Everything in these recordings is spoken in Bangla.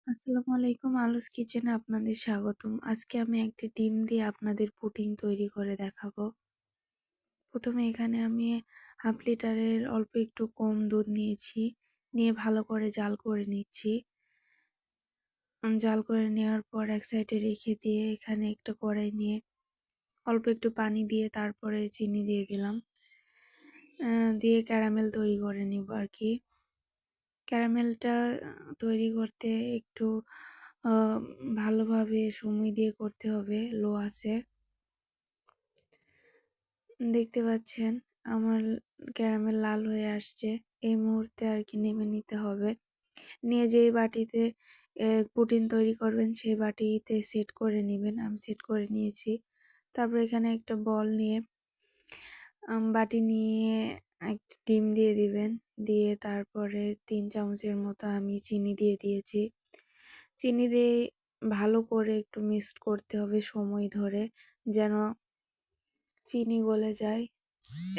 আসসালামু আলাইকুম, আলুস কিচেনে আপনাদের স্বাগতম। আজকে আমি একটি ডিম দিয়ে আপনাদের পুডিং তৈরি করে দেখাবো। প্রথমে এখানে আমি হাফ লিটারের অল্প একটু কম দুধ নিয়েছি, নিয়ে ভালো করে জাল করে নিচ্ছি। জাল করে নেওয়ার পর এক সাইডে রেখে দিয়ে এখানে একটা কড়াই নিয়ে অল্প একটু পানি দিয়ে তারপরে চিনি দিয়ে দিলাম। দিয়ে ক্যারামেল তৈরি করে নিব আর কি। ক্যারামেলটা তৈরি করতে একটু ভালোভাবে সময় দিয়ে করতে হবে, লো আঁচে। দেখতে পাচ্ছেন আমার ক্যারামেল লাল হয়ে আসছে। এই মুহূর্তে আর কি নেমে নিতে হবে। নিয়ে যেই বাটিতে পুডিং তৈরি করবেন সেই বাটিতে সেট করে নেবেন। আমি সেট করে নিয়েছি। তারপর এখানে একটা বল নিয়ে বাটি নিয়ে একটা ডিম দিয়ে দিবেন। দিয়ে তারপরে ৩ চামচের মতো আমি চিনি দিয়ে দিয়েছি। চিনি দিয়ে ভালো করে একটু মিক্সড করতে হবে সময় ধরে, যেন চিনি গলে যায়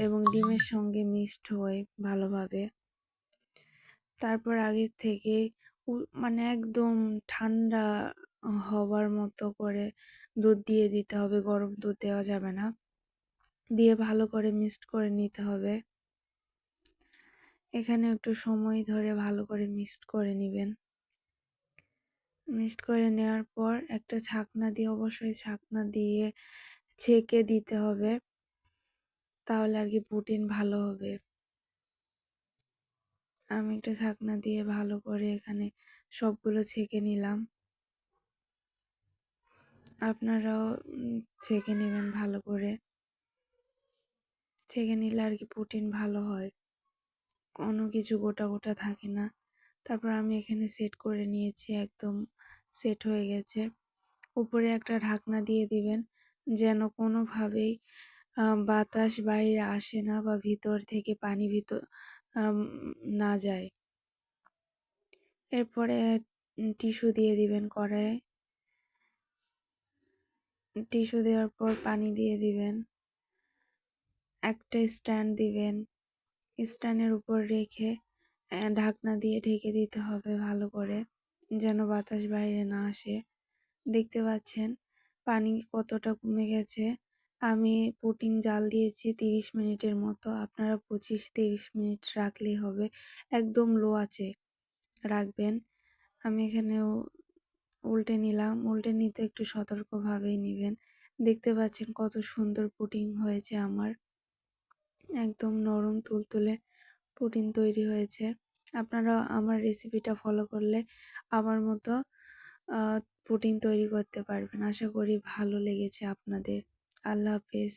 এবং ডিমের সঙ্গে মিক্সড হয় ভালোভাবে। তারপর আগের থেকে মানে একদম ঠান্ডা হবার মতো করে দুধ দিয়ে দিতে হবে, গরম দুধ দেওয়া যাবে না। দিয়ে ভালো করে মিক্সড করে নিতে হবে। এখানে একটু সময় ধরে ভালো করে মিক্সড করে নেবেন। মিক্সড করে নেওয়ার পর একটা ছাকনা দিয়ে, অবশ্যই ছাকনা দিয়ে ছেঁকে দিতে হবে, তাহলে আর কি পুডিং ভালো হবে। আমি একটা ছাকনা দিয়ে ভালো করে এখানে সবগুলো ছেঁকে নিলাম। আপনারাও ছেঁকে নেবেন ভালো করে। ছেঁকে নিলে আর কি পুডিং ভালো হয়, কোনো কিছু গোটা গোটা থাকে না। তারপর আমি এখানে সেট করে নিয়েছি, একদম সেট হয়ে গেছে। উপরে একটা ঢাকনা দিয়ে দিবেন, যেন কোনোভাবেই বাতাস বাইরে আসে না বা ভিতর থেকে পানি না যায়। এরপরে টিস্যু দিয়ে দিবেন কড়াইয়ে। টিস্যু দেওয়ার পর পানি দিয়ে দিবেন। একটা স্ট্যান্ড দিবেন, স্ট্যান্ডের উপর রেখে ঢাকনা দিয়ে ঢেকে দিতে হবে ভালো করে, যেন বাতাস বাইরে না আসে। দেখতে পাচ্ছেন পানি কতটা কমে গেছে। আমি পুডিং জাল দিয়েছি 30 মিনিটের মতো। আপনারা 25-30 মিনিট রাখলেই হবে। একদম লো আঁচে রাখবেন। আমি এখানেও উল্টে নিলাম। উল্টে নিতে একটু সতর্কভাবেই নেবেন। দেখতে পাচ্ছেন কত সুন্দর পুডিং হয়েছে আমার। একদম নরম তুলতুলে পুডিং তৈরি হয়েছে। আপনারা আমার রেসিপিটা ফলো করলে আমার মতো পুডিং তৈরি করতে পারবেন। আশা করি ভালো লেগেছে আপনাদের। আল্লাহ হাফেজ।